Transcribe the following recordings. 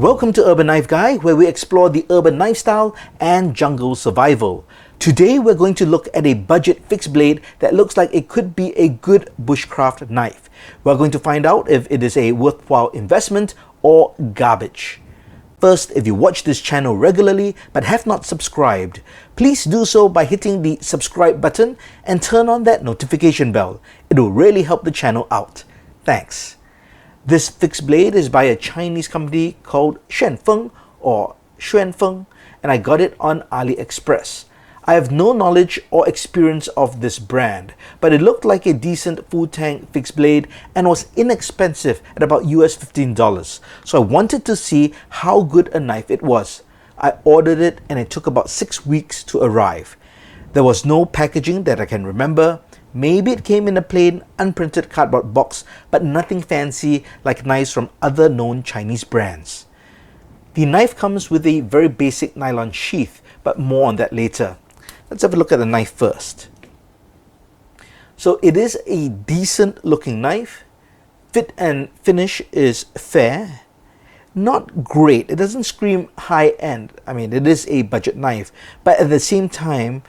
Welcome to Urban Knife Guy, where we explore the urban knife style and jungle survival. Today we're going to look at a budget fixed blade that looks like it could be a good bushcraft knife. We're going to find out if it is a worthwhile investment or garbage. First, if you watch this channel regularly but have not subscribed, please do so by hitting the subscribe button and turn on that notification bell. It will really help the channel out. Thanks. This fixed blade is by a Chinese company called Xuanfeng or Xuanfeng, and I got it on AliExpress. I have no knowledge or experience of this brand, but it looked like a decent full tank fixed blade and was inexpensive at about US $15. So I wanted to see how good a knife it was. I ordered it and it took about 6 weeks to arrive. There was no packaging that I can remember. Maybe it came in a plain, unprinted cardboard box, but nothing fancy like knives from other known Chinese brands. The knife comes with a very basic nylon sheath, but more on that later. Let's have a look at the knife first. So it is a decent looking knife. Fit and finish is fair. Not great. It doesn't scream high end. I mean, it is a budget knife, but at the same time,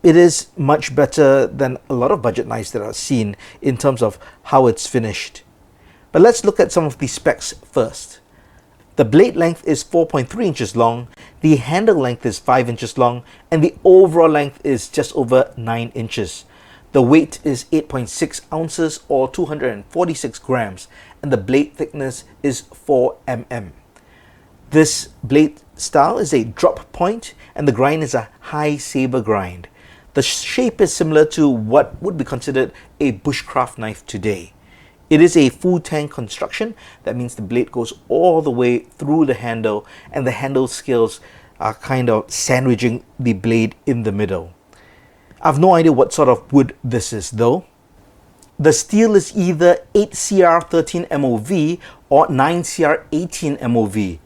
it is much better than a lot of budget knives that I've seen in terms of how it's finished. But let's look at some of the specs first. The blade length is 4.3 inches long, the handle length is 5 inches long, and the overall length is just over 9 inches. The weight is 8.6 ounces or 246 grams, and the blade thickness is 4 mm. This blade style is a drop point, and the grind is a high saber grind. The shape is similar to what would be considered a bushcraft knife today. It is a full tank construction. That means the blade goes all the way through the handle, and the handle scales are kind of sandwiching the blade in the middle. I have no idea what sort of wood this is though. The steel is either 8CR13 MOV or 9CR18 MOV.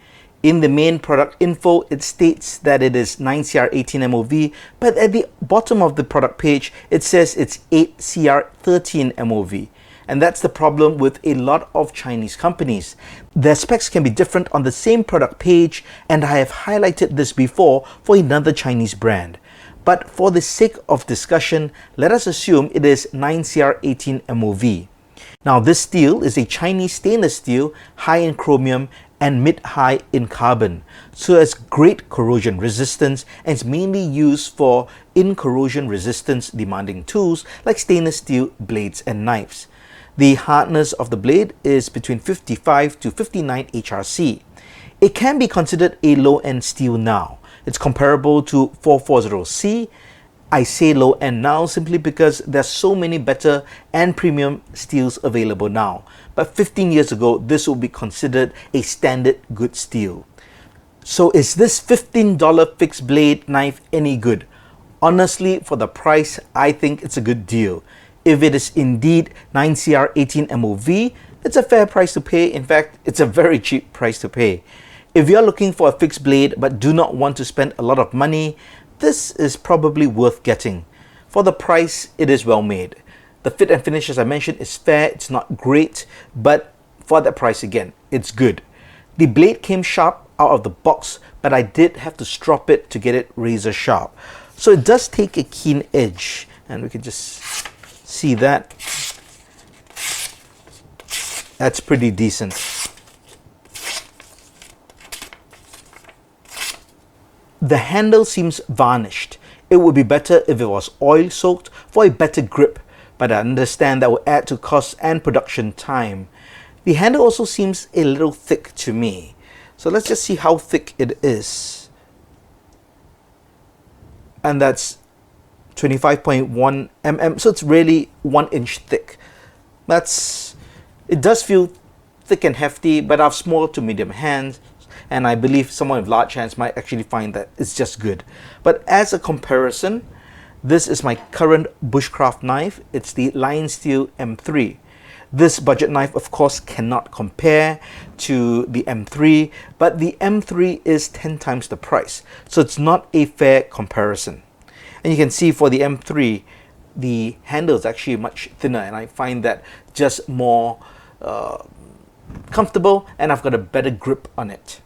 In the main product info, it states that it is 9CR18 MOV, but at the bottom of the product page, it says it's 8CR13 MOV. And that's the problem with a lot of Chinese companies. Their specs can be different on the same product page, and I have highlighted this before for another Chinese brand. But for the sake of discussion, let us assume it is 9CR18 MOV. Now this steel is a Chinese stainless steel, high in chromium and mid-high in carbon. So it has great corrosion resistance and is mainly used for in-corrosion resistance demanding tools like stainless steel blades and knives. The hardness of the blade is between 55 to 59 HRC. It can be considered a low-end steel now. It's comparable to 440C. I say low-end now simply because there's so many better and premium steels available now. But 15 years ago, this would be considered a standard good steel. So is this $15 fixed blade knife any good? Honestly, for the price, I think it's a good deal. If it is indeed 9CR18 MOV, it's a fair price to pay. In fact, it's a very cheap price to pay. If you're looking for a fixed blade but do not want to spend a lot of money, this is probably worth getting. For the price, it is well made. The fit and finish, as I mentioned, is fair. It's not great, but for that price again, it's good. The blade came sharp out of the box, but I did have to strop it to get it razor sharp. So it does take a keen edge, and we can just see that. That's pretty decent. The handle seems varnished. It would be better if it was oil soaked for a better grip, but I understand that will add to cost and production time. The handle also seems a little thick to me. So let's just see how thick it is. And that's 25.1 mm, so it's really 1 inch thick. It does feel thick and hefty, but I have small to medium hands, and I believe someone with large hands might actually find that it's just good. But as a comparison, this is my current bushcraft knife. It's the Lion Steel M3. This budget knife, of course, cannot compare to the M3, but the M3 is 10 times the price, so it's not a fair comparison. And you can see for the M3, the handle is actually much thinner, and I find that just more comfortable and I've got a better grip on it.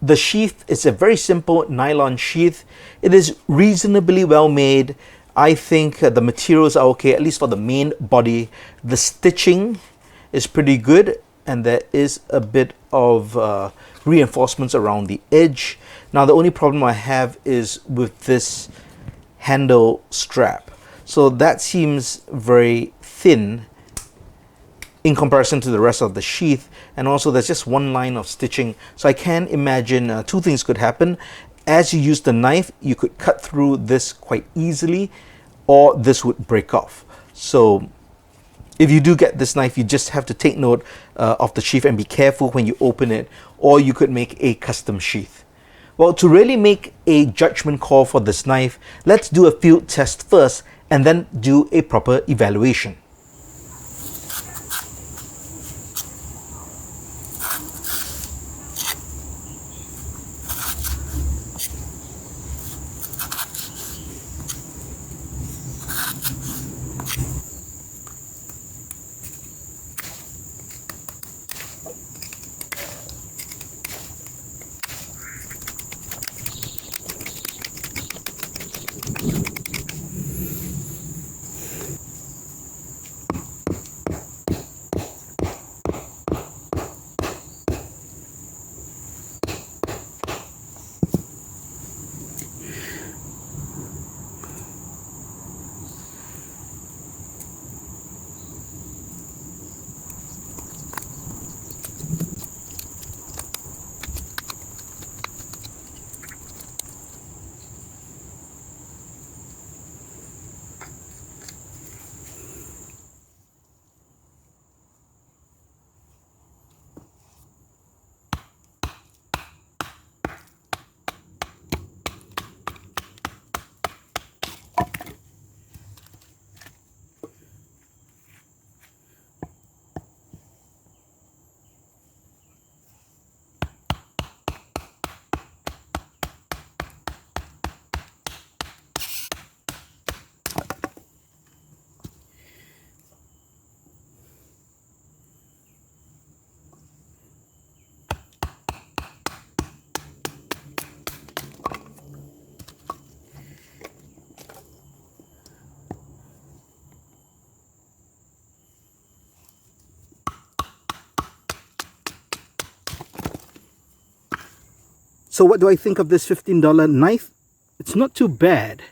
The sheath is a very simple nylon sheath. It is reasonably well made. I think the materials are okay, at least for the main body. The stitching is pretty good, and there is a bit of reinforcements around the edge. Now the only problem I have is with this handle strap. So that seems very thin in comparison to the rest of the sheath, and also there's just one line of stitching. So I can imagine two things could happen. As you use the knife, you could cut through this quite easily, or this would break off. So if you do get this knife, you just have to take note of the sheath and be careful when you open it, or you could make a custom sheath. Well, to really make a judgment call for this knife, let's do a field test first and then do a proper evaluation. So what do I think of this $15 knife? It's not too bad.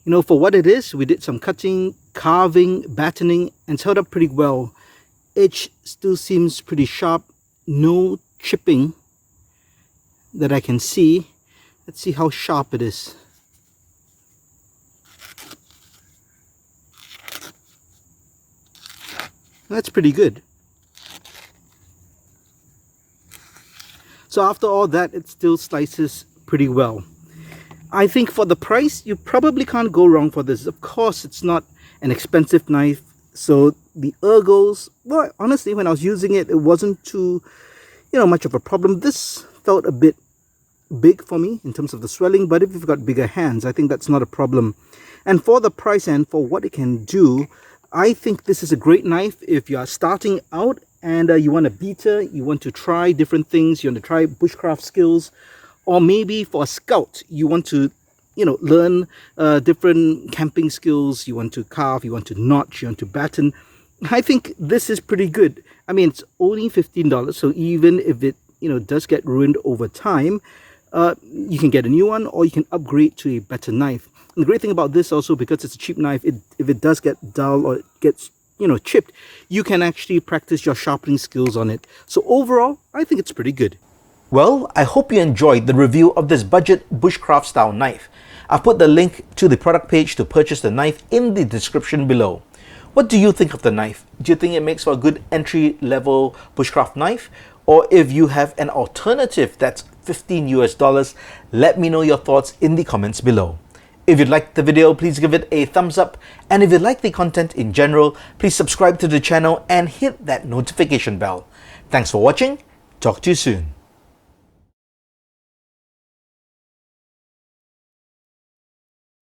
You know, for what it is, we did some cutting, carving, battening, and it's held up pretty well. Edge still seems pretty sharp. No chipping that I can see. Let's see how sharp it is. That's pretty good. So after all that, it still slices pretty well. I think for the price, you probably can't go wrong for this. Of course, it's not an expensive knife. So the ergos, well, honestly, when I was using it, it wasn't too, much of a problem. This felt a bit big for me in terms of the swelling, but if you've got bigger hands, I think that's not a problem. And for the price and for what it can do, I think this is a great knife if you are starting out and you want a beater, you want to try different things, you want to try bushcraft skills, or maybe for a scout, you want to, learn different camping skills, you want to carve, you want to notch, you want to batten. I think this is pretty good. I mean, it's only $15, so even if it, does get ruined over time, you can get a new one or you can upgrade to a better knife. And the great thing about this also, because it's a cheap knife, if it does get dull or it gets chipped, you can actually practice your sharpening skills on it. So overall, I think it's pretty good. Well, I hope you enjoyed the review of this budget bushcraft style knife. I've put the link to the product page to purchase the knife in the description below. What do you think of the knife? Do you think it makes for a good entry-level bushcraft knife? Or if you have an alternative that's $15 US, let me know your thoughts in the comments below. If you liked the video, please give it a thumbs up. And if you like the content in general, please subscribe to the channel and hit that notification bell. Thanks for watching. Talk to you soon.